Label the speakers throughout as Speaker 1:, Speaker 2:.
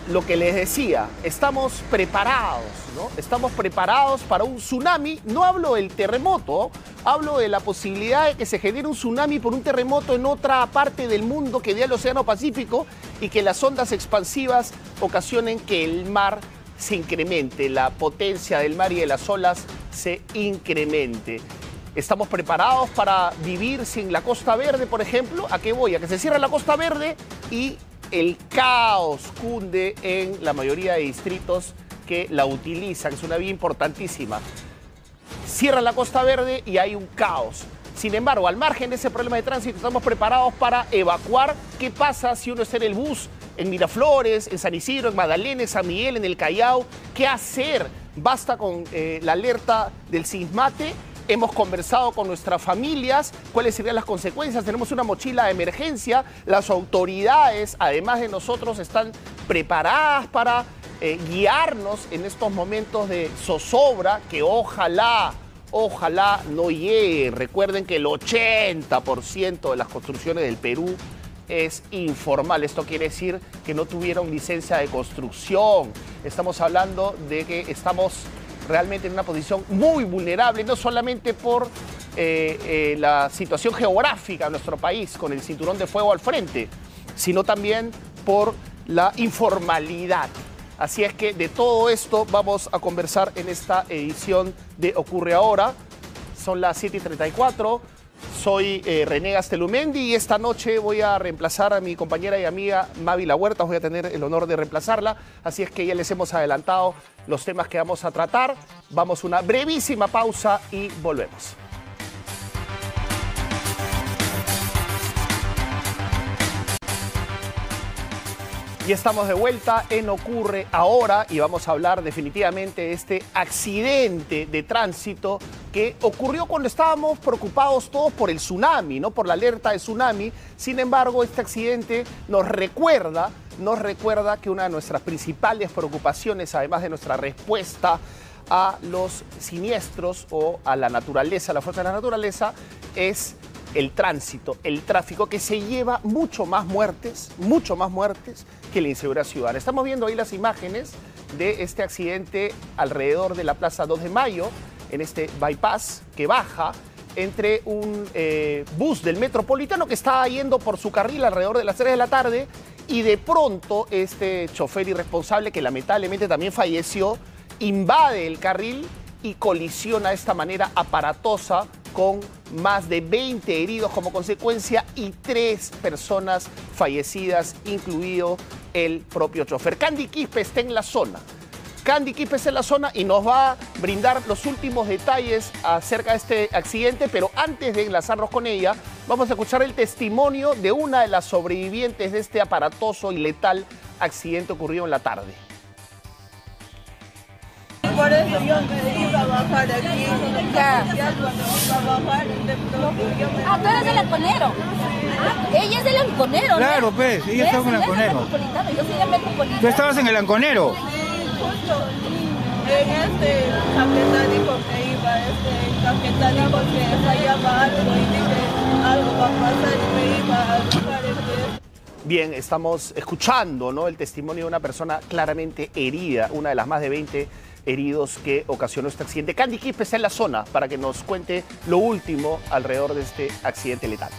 Speaker 1: lo que les decía, estamos preparados, ¿no? Estamos preparados para un tsunami. No hablo del terremoto, hablo de la posibilidad de que se genere un tsunami por un terremoto en otra parte del mundo que dé al Océano Pacífico y que las ondas expansivas ocasionen que el mar se incremente, la potencia del mar y de las olas se incremente. ¿Estamos preparados para vivir sin la Costa Verde, por ejemplo? ¿A qué voy? A que se cierre la Costa Verde y el caos cunde en la mayoría de distritos que la utilizan. Es una vía importantísima. Cierra la Costa Verde y hay un caos. Sin embargo, al margen de ese problema de tránsito, estamos preparados para evacuar. ¿Qué pasa si uno está en el bus en Miraflores, en San Isidro, en Magdalena, en San Miguel, en el Callao? ¿Qué hacer? Basta con la alerta del SISMATE. Hemos conversado con nuestras familias, cuáles serían las consecuencias. Tenemos una mochila de emergencia. Las autoridades, además de nosotros, están preparadas para guiarnos en estos momentos de zozobra que ojalá no llegue. Recuerden que el 80% de las construcciones del Perú es informal. Esto quiere decir que no tuvieron licencia de construcción. Estamos hablando de que estamos realmente en una posición muy vulnerable, no solamente por la situación geográfica de nuestro país, con el cinturón de fuego al frente, sino también por la informalidad. Así es que de todo esto vamos a conversar en esta edición de Ocurre Ahora. Son las 7:34. Soy René Gastelumendi y esta noche voy a reemplazar a mi compañera y amiga Mávila Huertas. Voy a tener el honor de reemplazarla. Así es que ya les hemos adelantado los temas que vamos a tratar. Vamos a una brevísima pausa y volvemos. Y estamos de vuelta en Ocurre Ahora y vamos a hablar definitivamente de este accidente de tránsito que ocurrió cuando estábamos preocupados todos por el tsunami, ¿no? Por la alerta de tsunami. Sin embargo, este accidente nos recuerda que una de nuestras principales preocupaciones, además de nuestra respuesta a los siniestros o a la naturaleza, a la fuerza de la naturaleza, es el tránsito, el tráfico, que se lleva mucho más muertes que la inseguridad ciudadana. Estamos viendo ahí las imágenes de este accidente alrededor de la Plaza 2 de Mayo, en este bypass que baja entre un bus del Metropolitano que estaba yendo por su carril alrededor de las 3 de la tarde y de pronto este chofer irresponsable, que lamentablemente también falleció, invade el carril y colisiona de esta manera aparatosa con más de 20 heridos como consecuencia y 3 personas fallecidas, incluido el propio chofer. Candy Quispe está en la zona. Candy Quispe está en la zona y nos va a brindar los últimos detalles acerca de este accidente, pero antes de enlazarnos con ella, vamos a escuchar el testimonio de una de las sobrevivientes de este aparatoso y letal accidente ocurrido en la tarde.
Speaker 2: Por eso yo me iba a bajar aquí. Ya cuando iba a bajar, de pronto yo me...
Speaker 3: Ah, tú eres del Anconero. Ella es del Anconero, ¿no?
Speaker 4: Claro, pues, ella estaba en el Anconero.
Speaker 3: Yo soy del Metropolitano.
Speaker 4: ¿Tú estabas en el Anconero?
Speaker 2: Sí, justo en Caquetá dijo que iba, Caquetá dijo que fallaba algo y dije, algo va a pasar y me iba a bajar
Speaker 1: Bien, estamos escuchando, ¿no?, el testimonio de una persona claramente herida, una de las más de 20 heridos que ocasionó este accidente. Candy Quispe está en la zona para que nos cuente lo último alrededor de este accidente letal.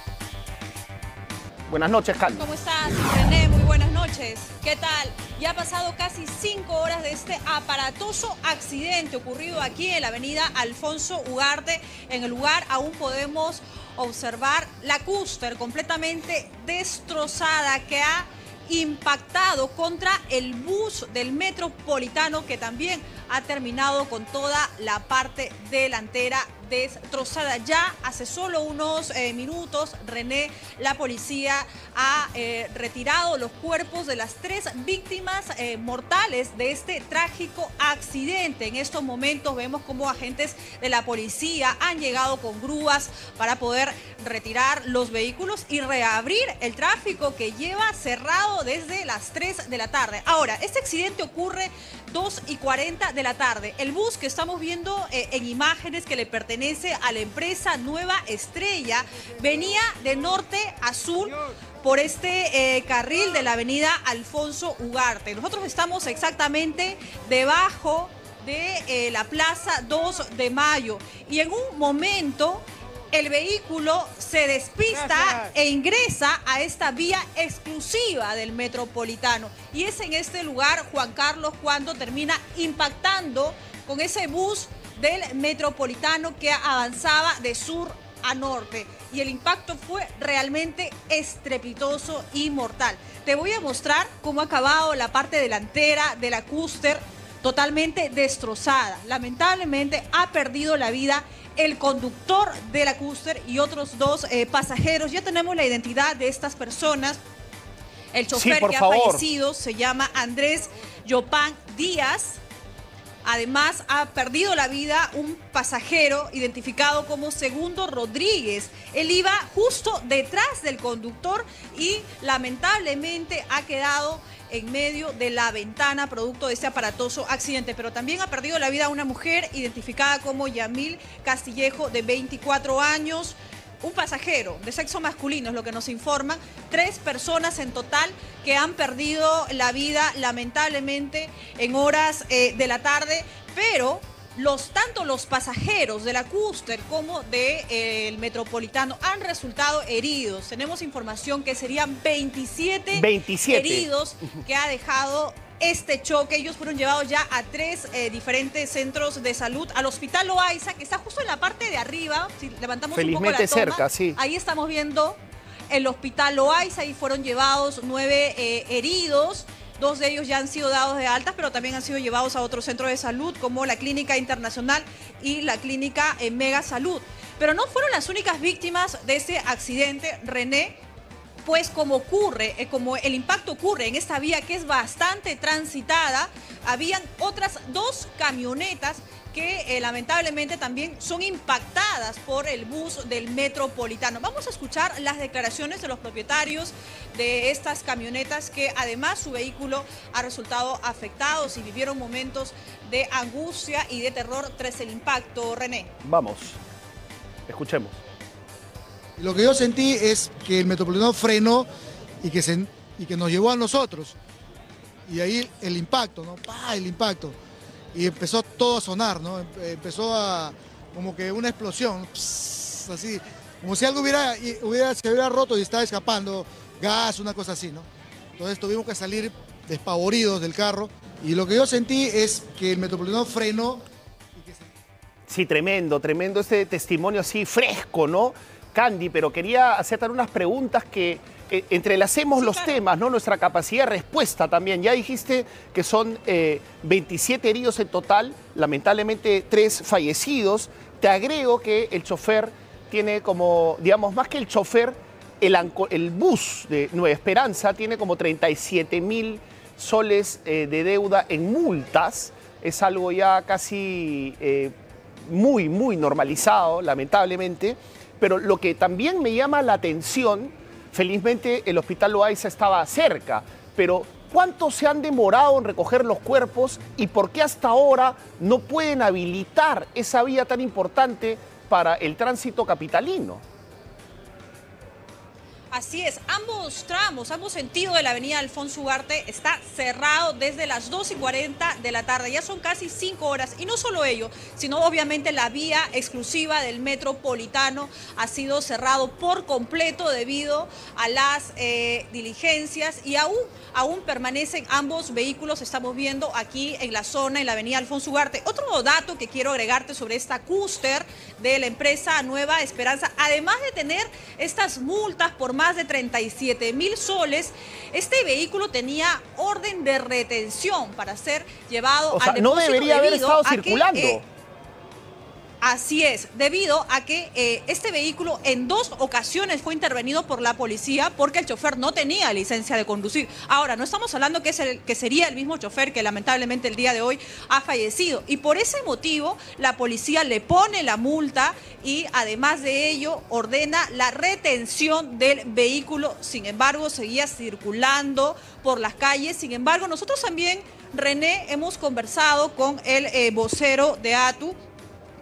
Speaker 1: Buenas noches, Candy.
Speaker 5: ¿Cómo estás, René? Muy buenas noches. ¿Qué tal? Ya ha pasado casi 5 horas de este aparatoso accidente ocurrido aquí en la avenida Alfonso Ugarte. En el lugar aún podemos observar la cúster completamente destrozada que ha impactado contra el bus del Metropolitano, que también ha terminado con toda la parte delantera destrozada. Ya hace solo unos minutos, René, la policía ha retirado los cuerpos de las 3 víctimas mortales de este trágico accidente. En estos momentos vemos cómo agentes de la policía han llegado con grúas para poder retirar los vehículos y reabrir el tráfico que lleva cerrado desde las 3 de la tarde. Ahora, este accidente ocurre 2:40 de la tarde. El bus que estamos viendo en imágenes, que le pertenece a la empresa Nueva Estrella, venía de norte a sur por este carril de la avenida Alfonso Ugarte. Nosotros estamos exactamente debajo de la Plaza 2 de Mayo y en un momento el vehículo se despista e ingresa a esta vía exclusiva del Metropolitano. Y es en este lugar, Juan Carlos, cuando termina impactando con ese bus del Metropolitano que avanzaba de sur a norte. Y el impacto fue realmente estrepitoso y mortal. Te voy a mostrar cómo ha acabado la parte delantera de la Custer, totalmente destrozada. Lamentablemente ha perdido la vida el conductor de la Custer y otros dos pasajeros. Ya tenemos la identidad de estas personas. El chofer que ha fallecido se llama Andrés Yopán Díaz. Además, ha perdido la vida un pasajero identificado como Segundo Rodríguez. Él iba justo detrás del conductor y lamentablemente ha quedado en medio de la ventana producto de este aparatoso accidente. Pero también ha perdido la vida una mujer identificada como Yamil Castillejo, de 24 años. Un pasajero de sexo masculino es lo que nos informan. 3 personas en total que han perdido la vida lamentablemente en horas de la tarde, pero tanto los pasajeros de la Custer como del Metropolitano han resultado heridos. Tenemos información que serían 27 heridos que ha dejado este choque. Ellos fueron llevados ya a 3 diferentes centros de salud, al Hospital Loaiza, que está justo en la parte de arriba. Si levantamos un poco la toma,
Speaker 1: cerca, sí.
Speaker 5: Ahí estamos viendo el Hospital Loaiza y fueron llevados 9 heridos. 2 de ellos ya han sido dados de altas, pero también han sido llevados a otros centros de salud, como la Clínica Internacional y la Clínica Mega Salud. Pero no fueron las únicas víctimas de ese accidente, René. Pues como el impacto ocurre en esta vía que es bastante transitada, habían otras 2 camionetas que lamentablemente también son impactadas por el bus del Metropolitano. Vamos a escuchar las declaraciones de los propietarios de estas camionetas, que además su vehículo ha resultado afectado y vivieron momentos de angustia y de terror tras el impacto, René.
Speaker 1: Vamos, escuchemos.
Speaker 6: Lo que yo sentí es que el Metropolitano frenó y que nos llevó a nosotros. Y ahí el impacto, ¿no? ¡Pah! El impacto. Y empezó todo a sonar, ¿no? Empezó a como que una explosión, pss, así, como si algo se hubiera roto y estaba escapando, gas, una cosa así, ¿no? Entonces tuvimos que salir despavoridos del carro. Y lo que yo sentí es que el Metropolitano frenó.
Speaker 1: Sí, tremendo este testimonio así fresco, ¿no? Candy, pero quería hacerte unas preguntas que entrelacemos los temas, ¿no? Nuestra capacidad de respuesta también. Ya dijiste que son 27 heridos en total, lamentablemente 3 fallecidos. Te agrego que el chofer tiene como, digamos, más que el chofer, el bus de Nueva Esperanza tiene como 37.000 soles de deuda en multas. Es algo ya casi muy normalizado, lamentablemente. Pero lo que también me llama la atención, felizmente el Hospital Loaiza estaba cerca, pero ¿cuánto se han demorado en recoger los cuerpos y por qué hasta ahora no pueden habilitar esa vía tan importante para el tránsito capitalino?
Speaker 5: Así es, ambos tramos, ambos sentidos de la avenida Alfonso Ugarte está cerrado desde las 2:40 de la tarde. Ya son casi 5 horas. Y no solo ello, sino obviamente la vía exclusiva del Metropolitano ha sido cerrado por completo debido a las diligencias y aún permanecen ambos vehículos. Estamos viendo aquí en la zona, en la avenida Alfonso Ugarte. Otro dato que quiero agregarte sobre esta Custer de la empresa Nueva Esperanza, además de tener estas multas por más de 37.000 soles, este vehículo tenía orden de retención para ser llevado al depósito.
Speaker 1: No debería haber estado circulando.
Speaker 5: Así es, debido a que este vehículo en 2 ocasiones fue intervenido por la policía porque el chofer no tenía licencia de conducir. Ahora, no estamos hablando que sería el mismo chofer que lamentablemente el día de hoy ha fallecido. Y por ese motivo, la policía le pone la multa y además de ello ordena la retención del vehículo. Sin embargo, seguía circulando por las calles. Sin embargo, nosotros también, René, hemos conversado con el vocero de ATU,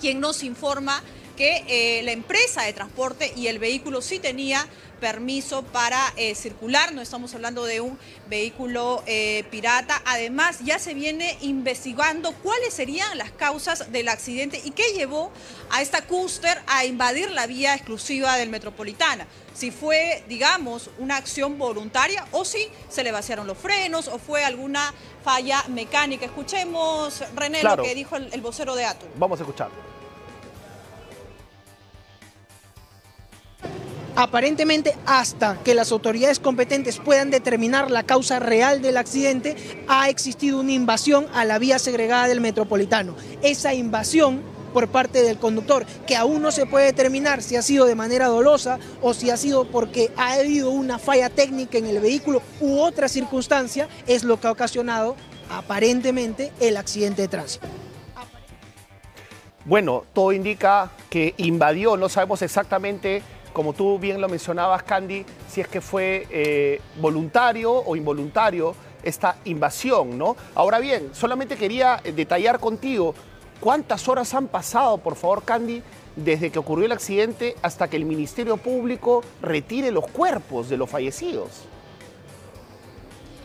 Speaker 5: quien nos informa que la empresa de transporte y el vehículo sí tenía permiso para circular, no estamos hablando de un vehículo pirata. Además, ya se viene investigando cuáles serían las causas del accidente y qué llevó a esta cúster a invadir la vía exclusiva del Metropolitana. Si fue, digamos, una acción voluntaria o si se le vaciaron los frenos o fue alguna falla mecánica. Escuchemos, René, lo que dijo el vocero de ATU.
Speaker 1: Vamos a escucharlo.
Speaker 7: Aparentemente, hasta que las autoridades competentes puedan determinar la causa real del accidente, ha existido una invasión a la vía segregada del Metropolitano. Esa invasión por parte del conductor, que aún no se puede determinar si ha sido de manera dolosa o si ha sido porque ha habido una falla técnica en el vehículo u otra circunstancia, es lo que ha ocasionado aparentemente el accidente de tránsito.
Speaker 1: Bueno, todo indica que invadió, no sabemos exactamente, como tú bien lo mencionabas, Candy, si es que fue voluntario o involuntario esta invasión, ¿no? Ahora bien, solamente quería detallar contigo cuántas horas han pasado, por favor, Candy, desde que ocurrió el accidente hasta que el Ministerio Público retire los cuerpos de los fallecidos.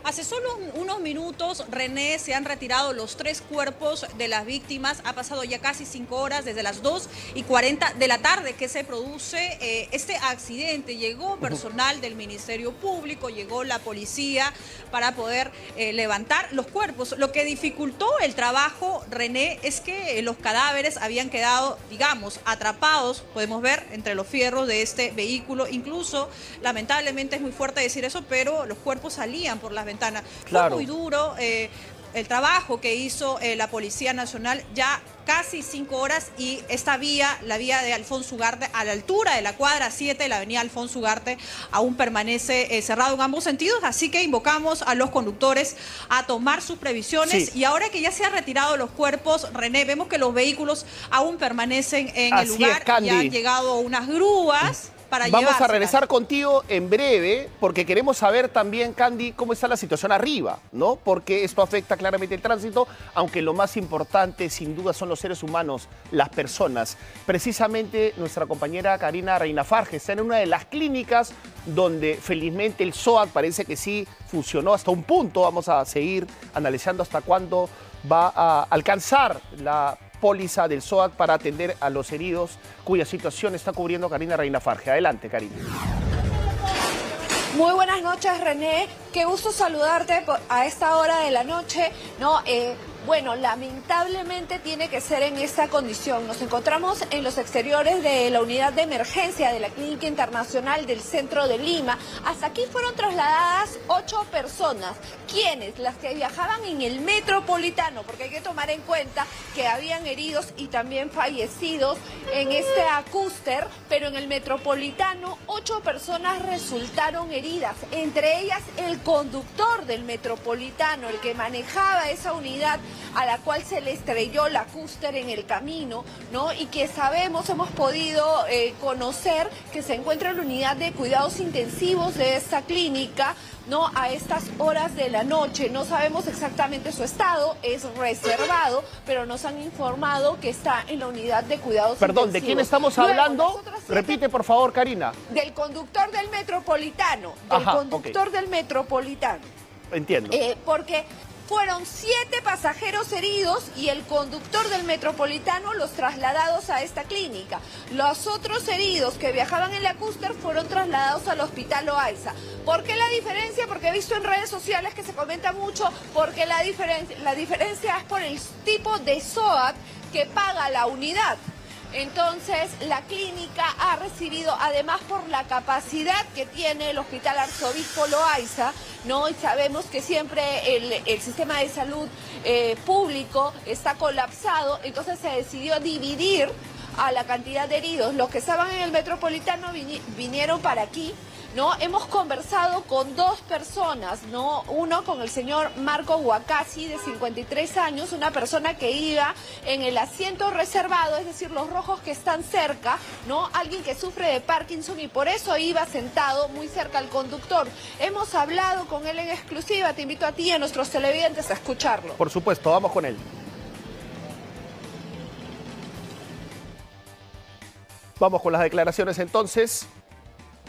Speaker 5: Hace solo unos minutos, René, se han retirado los 3 cuerpos de las víctimas. Ha pasado ya casi 5 horas, desde las 2:40 de la tarde que se produce este accidente. Llegó personal del Ministerio Público, llegó la policía para poder levantar los cuerpos. Lo que dificultó el trabajo, René, es que los cadáveres habían quedado, digamos, atrapados, podemos ver, entre los fierros de este vehículo. Incluso, lamentablemente es muy fuerte decir eso, pero los cuerpos salían por las ventanas. Claro. Fue muy duro el trabajo que hizo la Policía Nacional, ya casi 5 horas, y esta vía, la vía de Alfonso Ugarte, a la altura de la cuadra 7 de la avenida Alfonso Ugarte, aún permanece cerrado en ambos sentidos, así que invocamos a los conductores a tomar sus previsiones. Sí. Y ahora que ya se han retirado los cuerpos, René, vemos que los vehículos aún permanecen en el lugar, y han llegado unas grúas.
Speaker 1: Vamos a regresar contigo en breve, porque queremos saber también, Candy, cómo está la situación arriba, ¿no? Porque esto afecta claramente el tránsito, aunque lo más importante, sin duda, son los seres humanos, las personas. Precisamente nuestra compañera Karina Reinafarge está en una de las clínicas donde felizmente el SOAT parece que sí funcionó hasta un punto. Vamos a seguir analizando hasta cuándo va a alcanzar la póliza del SOAT para atender a los heridos cuya situación está cubriendo Karina Reinafarge. Adelante, Karina.
Speaker 8: Muy buenas noches, René. Qué gusto saludarte a esta hora de la noche. Bueno, lamentablemente tiene que ser en esta condición. Nos encontramos en los exteriores de la unidad de emergencia de la Clínica Internacional del Centro de Lima. Hasta aquí fueron trasladadas 8 personas. ¿Quiénes? Las que viajaban en el Metropolitano, porque hay que tomar en cuenta que habían heridos y también fallecidos en este cúster, pero en el Metropolitano 8 personas resultaron heridas, entre ellas el conductor del Metropolitano, el que manejaba esa unidad a la cual se le estrelló la cúster en el camino, ¿no? Y que hemos podido conocer que se encuentra en la unidad de cuidados intensivos de esta clínica, ¿no? A estas horas de la noche. No sabemos exactamente su estado, es reservado, pero nos han informado que está en la unidad de cuidados intensivos.
Speaker 1: Perdón, ¿de quién estamos hablando? Repite, por favor, Karina.
Speaker 8: Del conductor del Metropolitano. Del Metropolitano.
Speaker 1: Entiendo.
Speaker 8: Porque fueron 7 pasajeros heridos y el conductor del Metropolitano los trasladados a esta clínica. Los otros heridos que viajaban en la cúster fueron trasladados al Hospital Loaiza. ¿Por qué la diferencia? Porque he visto en redes sociales que se comenta mucho, porque la diferencia es por el tipo de SOAT que paga la unidad. Entonces, la clínica ha recibido, además por la capacidad que tiene el Hospital Arzobispo Loaiza, ¿no? Y sabemos que siempre el sistema de salud público está colapsado, entonces se decidió dividir a la cantidad de heridos. Los que estaban en el Metropolitano vinieron para aquí, ¿no? Hemos conversado con 2 personas, ¿no? Uno con el señor Marco Huacasi, de 53 años, una persona que iba en el asiento reservado, es decir, los rojos que están cerca, ¿no? Alguien que sufre de Parkinson y por eso iba sentado muy cerca al conductor. Hemos hablado con él en exclusiva, te invito a ti y a nuestros televidentes a escucharlo.
Speaker 1: Por supuesto, vamos con él. Vamos con las declaraciones entonces.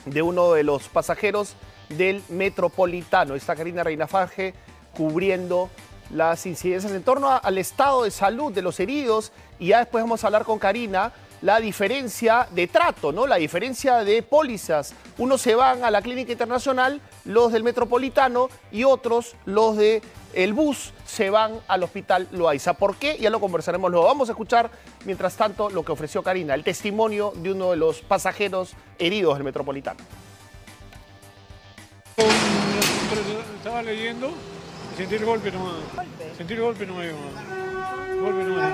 Speaker 1: de uno de los pasajeros del Metropolitano. Está Karina Reinafarge cubriendo las incidencias en torno al estado de salud de los heridos, y ya después vamos a hablar con Karina la diferencia de trato, ¿no? La diferencia de pólizas. Unos se van a la Clínica Internacional, los del Metropolitano, y otros, los del bus, se van al Hospital Loaiza. ¿Por qué? Ya lo conversaremos luego. Vamos a escuchar, mientras tanto, lo que ofreció Karina, el testimonio de uno de los pasajeros heridos del Metropolitano.
Speaker 9: Estaba leyendo y sentí el golpe nomás. Sentí el golpe nomás. Golpe nomás.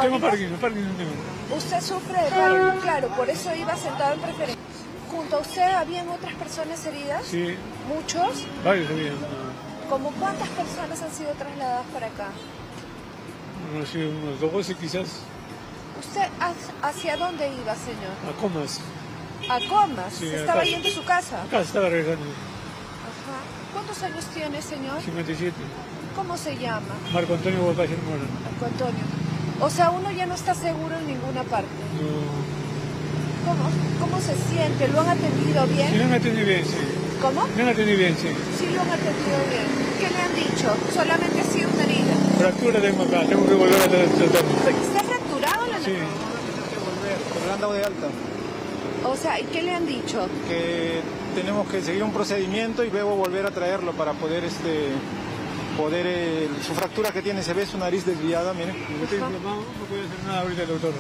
Speaker 9: Tengo Parkinson tengo.
Speaker 8: Usted sufre de Parkinson, claro, por eso iba sentado en preferencia. ¿Junto a usted habían otras personas heridas?
Speaker 9: Sí.
Speaker 8: ¿Muchos?
Speaker 9: Varios habían.
Speaker 8: ¿Cómo cuántas personas han sido trasladadas para acá?
Speaker 9: No sé, unos 12 quizás.
Speaker 8: ¿Usted hacia dónde iba, señor?
Speaker 9: A Comas.
Speaker 8: ¿A Comas?
Speaker 9: Sí,
Speaker 8: ¿Se estaba
Speaker 9: acá.
Speaker 8: yendo a su casa?
Speaker 9: Acá estaba regresando.
Speaker 8: Ajá. ¿Cuántos años tiene, señor?
Speaker 9: 57.
Speaker 8: ¿Cómo se llama?
Speaker 9: Marco Antonio Bocache Mora.
Speaker 8: Marco Antonio. O sea, uno ya no está seguro en ninguna parte.
Speaker 9: No.
Speaker 8: ¿Cómo se siente? ¿Lo han atendido bien?
Speaker 9: Sí, lo han atendido bien, sí.
Speaker 8: ¿Cómo?
Speaker 9: Lo han atendido bien, sí.
Speaker 8: Sí, lo han atendido bien. ¿Qué le han dicho? Solamente ha sido una herida.
Speaker 9: Fractura tengo acá, tengo que volver a tratarme.
Speaker 8: ¿Está fracturado la
Speaker 9: Sí.
Speaker 10: Pero le han dado de alta.
Speaker 8: O sea, ¿y qué le han dicho?
Speaker 10: Que tenemos que seguir un procedimiento y luego volver a traerlo para poder su fractura que tiene, se ve su nariz desviada, miren.
Speaker 9: Estoy inflamado, no puede hacer nada ahorita el doctor.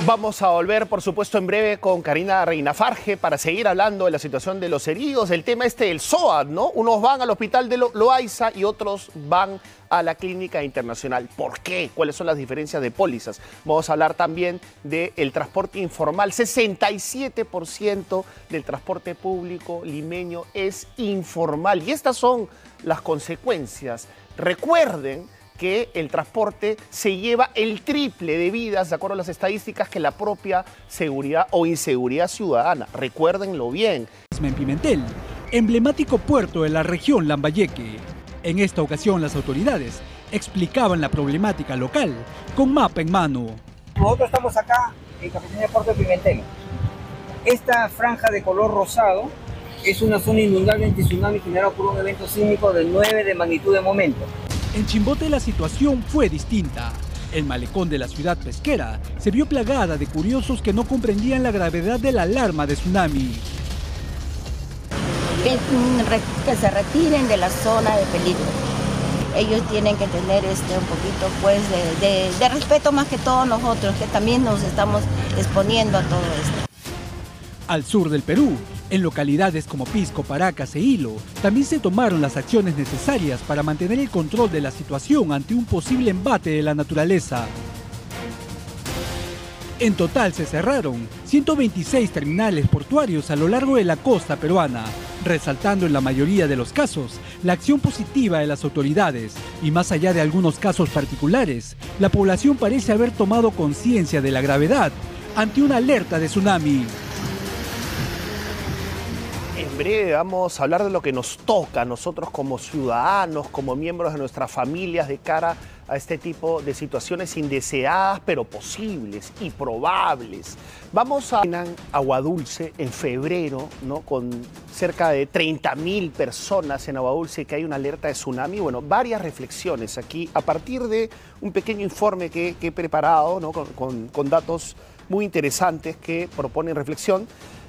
Speaker 1: Vamos a volver, por supuesto, en breve con Karina Reinafarge para seguir hablando de la situación de los heridos, el tema del SOAT, ¿no? Unos van al Hospital de Loaiza y otros van a la Clínica Internacional. ¿Por qué? ¿Cuáles son las diferencias de pólizas? Vamos a hablar también del transporte informal. 67% del transporte público limeño es informal y estas son las consecuencias. Recuerden que el transporte se lleva el triple de vidas, de acuerdo a las estadísticas, que la propia seguridad o inseguridad ciudadana. Recuérdenlo bien.
Speaker 11: En Pimentel, emblemático puerto de la región Lambayeque. En esta ocasión las autoridades explicaban la problemática local con mapa en mano.
Speaker 12: Nosotros estamos acá en Capitanía Puerto de Pimentel. Esta franja de color rosado es una zona inundable anti-tsunami generada por un evento sísmico de 9 de magnitud de momento.
Speaker 11: En Chimbote la situación fue distinta. El malecón de la ciudad pesquera se vio plagada de curiosos que no comprendían la gravedad de la alarma de tsunami.
Speaker 3: Que se retiren de la zona de peligro. Ellos tienen que tener un poquito pues de respeto más que todos nosotros, que también nos estamos exponiendo a todo esto.
Speaker 11: Al sur del Perú, en localidades como Pisco, Paracas e Hilo, también se tomaron las acciones necesarias para mantener el control de la situación ante un posible embate de la naturaleza. En total se cerraron 126 terminales portuarios a lo largo de la costa peruana, resaltando en la mayoría de los casos la acción positiva de las autoridades y más allá de algunos casos particulares, la población parece haber tomado conciencia de la gravedad ante una alerta de tsunami.
Speaker 1: En breve vamos a hablar de lo que nos toca a nosotros como ciudadanos, como miembros de nuestras familias de cara a este tipo de situaciones indeseadas, pero posibles y probables. Vamos a Aguadulce en febrero, ¿no? Con cerca de 30.000 personas en Aguadulce, que hay una alerta de tsunami. Bueno, varias reflexiones aquí a partir de un pequeño informe que he preparado, ¿no? con datos muy interesantes que proponen reflexión.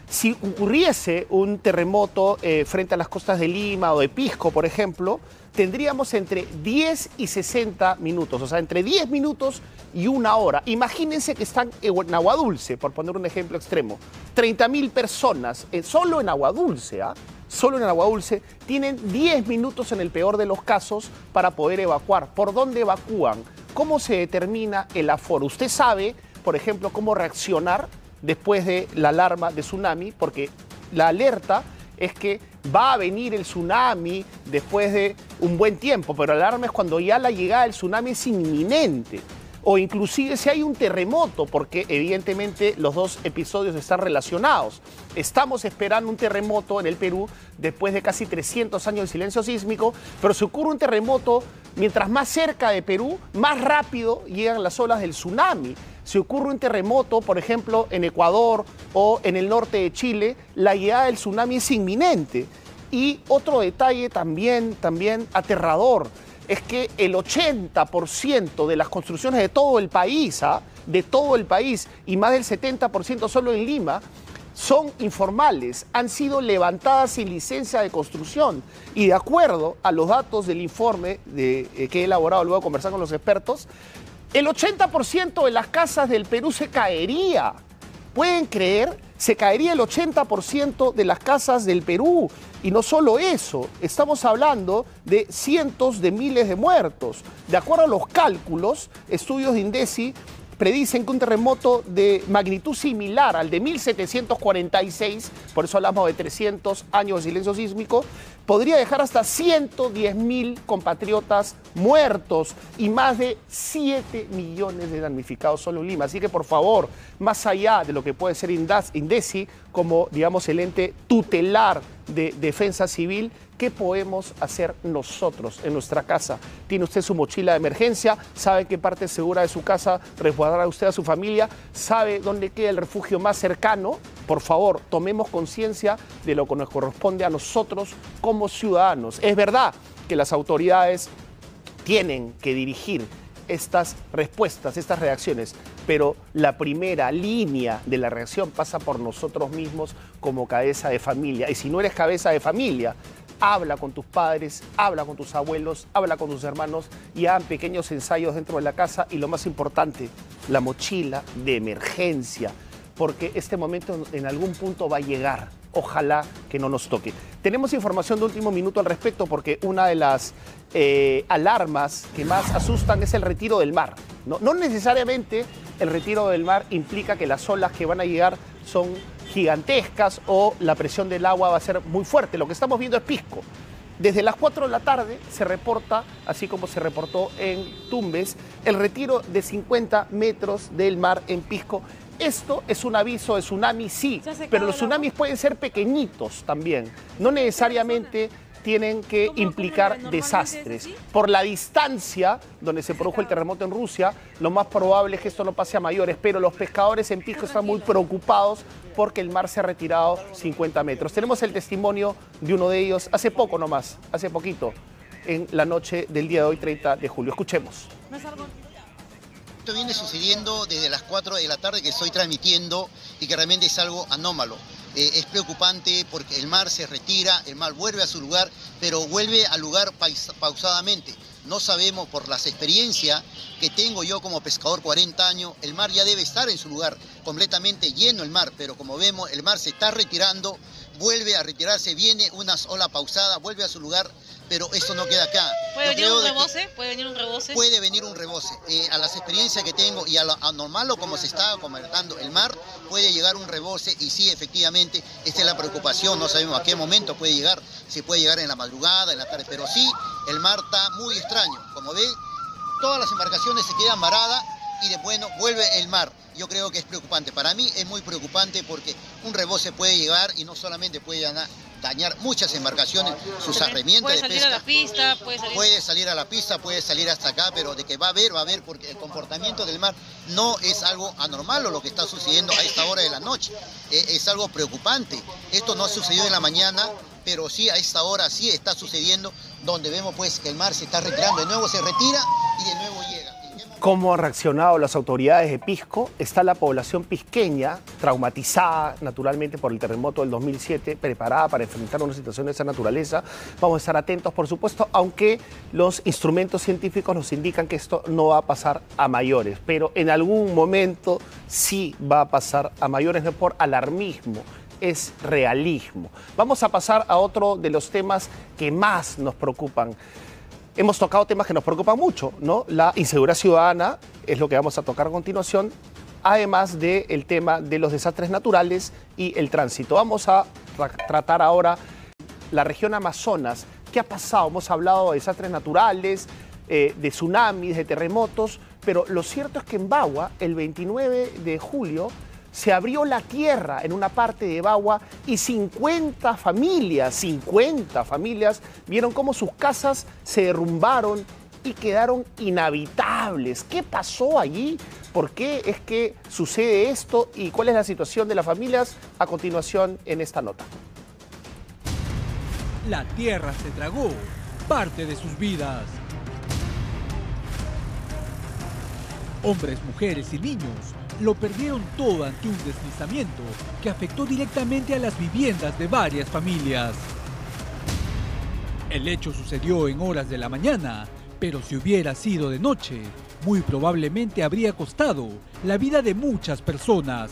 Speaker 1: Si ocurriese un terremoto frente a las costas de Lima o de Pisco, por ejemplo, tendríamos entre 10 y 60 minutos, o sea, entre 10 minutos y 1 hora. Imagínense que están en Aguadulce, por poner un ejemplo extremo. 30.000 personas, solo en Aguadulce, solo en Aguadulce, tienen 10 minutos en el peor de los casos para poder evacuar. ¿Por dónde evacúan? ¿Cómo se determina el aforo? Usted sabe, por ejemplo, cómo reaccionar después de la alarma de tsunami, porque la alerta es que va a venir el tsunami después de un buen tiempo, pero la alarma es cuando ya la llegada del tsunami es inminente, o inclusive si hay un terremoto, porque evidentemente los dos episodios están relacionados. Estamos esperando un terremoto en el Perú después de casi 300 años de silencio sísmico, pero si ocurre un terremoto, mientras más cerca de Perú, más rápido llegan las olas del tsunami. Si ocurre un terremoto, por ejemplo, en Ecuador o en el norte de Chile, la llegada del tsunami es inminente. Y otro detalle también aterrador, es que el 80% de las construcciones de todo el país, de todo el país, y más del 70% solo en Lima, son informales, han sido levantadas sin licencia de construcción. Y de acuerdo a los datos del informe que he elaborado luego de conversar con los expertos, el 80% de las casas del Perú se caería. ¿Pueden creer? Se caería el 80% de las casas del Perú. Y no solo eso, estamos hablando de cientos de miles de muertos. De acuerdo a los cálculos, estudios de INDECI predicen que un terremoto de magnitud similar al de 1746, por eso hablamos de 300 años de silencio sísmico, podría dejar hasta 110.000 compatriotas muertos y más de 7 millones de damnificados solo en Lima. Así que, por favor, más allá de lo que puede ser INDECI como, digamos, el ente tutelar de defensa civil, ¿qué podemos hacer nosotros en nuestra casa? ¿Tiene usted su mochila de emergencia? ¿Sabe qué parte segura de su casa resguardará usted a su familia? ¿Sabe dónde queda el refugio más cercano? Por favor, tomemos conciencia de lo que nos corresponde a nosotros como ciudadanos. Es verdad que las autoridades tienen que dirigir estas respuestas, estas reacciones, pero la primera línea de la reacción pasa por nosotros mismos como cabeza de familia. Y si no eres cabeza de familia, habla con tus padres, habla con tus abuelos, habla con tus hermanos y hagan pequeños ensayos dentro de la casa. Y lo más importante, la mochila de emergencia, porque este momento en algún punto va a llegar. Ojalá que no nos toque. Tenemos información de último minuto al respecto porque una de las alarmas que más asustan es el retiro del mar. No necesariamente el retiro del mar implica que las olas que van a llegar son gigantescas o la presión del agua va a ser muy fuerte. Lo que estamos viendo es Pisco. Desde las 4 de la tarde se reporta, así como se reportó en Tumbes, el retiro de 50 metros del mar en Pisco. Esto es un aviso de tsunami, sí, pero los tsunamis pueden ser pequeñitos también. No necesariamente tienen que implicar desastres. Por la distancia donde se produjo el terremoto en Rusia, lo más probable es que esto no pase a mayores, pero los pescadores en Pisco están muy preocupados porque el mar se ha retirado 50 metros. Tenemos el testimonio de uno de ellos hace poco nomás, hace poquito, en la noche del día de hoy, 30 de julio. Escuchemos.
Speaker 13: Esto viene sucediendo desde las 4 de la tarde que estoy transmitiendo y que realmente es algo anómalo. Es preocupante porque el mar se retira, el mar vuelve a su lugar, pero vuelve al lugar pausadamente. No sabemos, por las experiencias que tengo yo como pescador 40 años, el mar ya debe estar en su lugar, completamente lleno el mar, pero como vemos el mar se está retirando, vuelve a retirarse, viene una ola pausada, vuelve a su lugar, pero esto no queda acá.
Speaker 14: ¿Puede venir un rebose? ¿Puede venir un rebose?
Speaker 13: Puede venir un rebose. A las experiencias que tengo y a lo anormal o como se está comentando el mar, puede llegar un rebose y sí, efectivamente, esta es la preocupación, no sabemos a qué momento puede llegar, si puede llegar en la madrugada, en la tarde, pero sí, el mar está muy extraño. Como ven, todas las embarcaciones se quedan varadas y después vuelve el mar. Yo creo que es preocupante. Para mí es muy preocupante porque un rebose puede llegar y no solamente puede dañar muchas embarcaciones, sus herramientas de pesca.
Speaker 14: Puede salir a la pista,
Speaker 13: puede salir a la pista, puede salir hasta acá, pero de que va a haber, porque el comportamiento del mar no es algo anormal o lo que está sucediendo a esta hora de la noche. Es algo preocupante. Esto no ha sucedido en la mañana, pero sí a esta hora sí está sucediendo, donde vemos pues que el mar se está retirando, de nuevo se retira y de nuevo llega.
Speaker 1: ¿Cómo han reaccionado las autoridades de Pisco? Está la población pisqueña, traumatizada naturalmente por el terremoto del 2007, preparada para enfrentar una situación de esa naturaleza. Vamos a estar atentos, por supuesto, aunque los instrumentos científicos nos indican que esto no va a pasar a mayores, pero en algún momento sí va a pasar a mayores, no por alarmismo, es realismo. Vamos a pasar a otro de los temas que más nos preocupan. Hemos tocado temas que nos preocupan mucho, ¿no? La inseguridad ciudadana es lo que vamos a tocar a continuación, además del tema de los desastres naturales y el tránsito. Vamos a tratar ahora la región Amazonas. ¿Qué ha pasado? Hemos hablado de desastres naturales, de tsunamis, de terremotos, pero lo cierto es que en Bagua, el 29 de julio, se abrió la tierra en una parte de Bagua y 50 familias vieron cómo sus casas se derrumbaron y quedaron inhabitables. ¿Qué pasó allí? ¿Por qué es que sucede esto? ¿Y cuál es la situación de las familias? A continuación en esta nota.
Speaker 11: La tierra se tragó parte de sus vidas. Hombres, mujeres y niños lo perdieron todo ante un deslizamiento que afectó directamente a las viviendas de varias familias. El hecho sucedió en horas de la mañana, pero si hubiera sido de noche, muy probablemente habría costado la vida de muchas personas.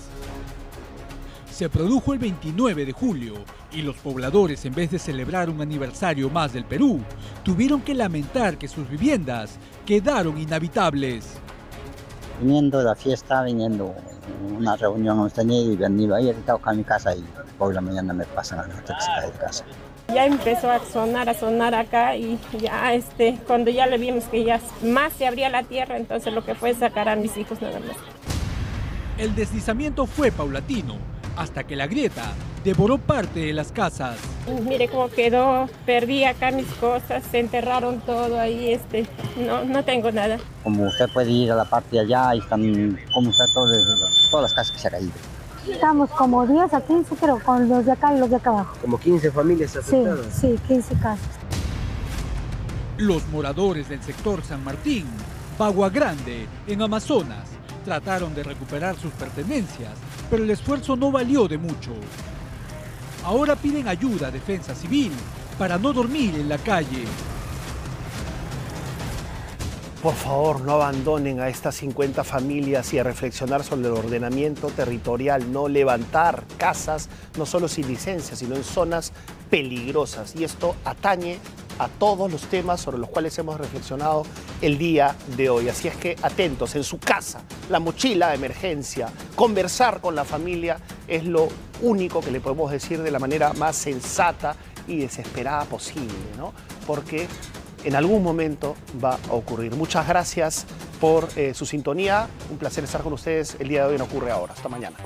Speaker 11: Se produjo el 29 de julio y los pobladores, en vez de celebrar un aniversario más del Perú, tuvieron que lamentar que sus viviendas quedaron inhabitables.
Speaker 15: Viniendo de la fiesta, viniendo una reunión hemos tenido y venido ahí, ahorita acá a mi casa y por la mañana me pasan a la electricidad de casa.
Speaker 16: Ya empezó a sonar acá y ya cuando ya le vimos que ya más se abría la tierra, entonces lo que fue sacar a mis hijos nada más.
Speaker 11: El deslizamiento fue paulatino, hasta que la grieta devoró parte de las casas.
Speaker 16: Mire cómo quedó, perdí acá mis cosas, se enterraron todo ahí, no tengo nada.
Speaker 15: Como usted puede ir a la parte de allá, ahí están, como está todas las casas que se han caído.
Speaker 17: Estamos como 10 a 15, pero con los de acá y los de acá abajo.
Speaker 18: ¿Como 15 familias afectadas?
Speaker 17: Sí, 15 casas.
Speaker 11: Los moradores del sector San Martín, Bagua Grande, en Amazonas, trataron de recuperar sus pertenencias, pero el esfuerzo no valió de mucho. Ahora piden ayuda a Defensa Civil para no dormir en la calle.
Speaker 1: Por favor, no abandonen a estas 50 familias y a reflexionar sobre el ordenamiento territorial, no levantar casas, no solo sin licencia, sino en zonas peligrosas. Y esto atañe a todos los temas sobre los cuales hemos reflexionado el día de hoy. Así es que atentos, en su casa, la mochila de emergencia, conversar con la familia es lo único que le podemos decir de la manera más sensata y desesperada posible, ¿no? Porque en algún momento va a ocurrir. Muchas gracias por su sintonía. Un placer estar con ustedes el día de hoy en Ocurre Ahora. Hasta mañana.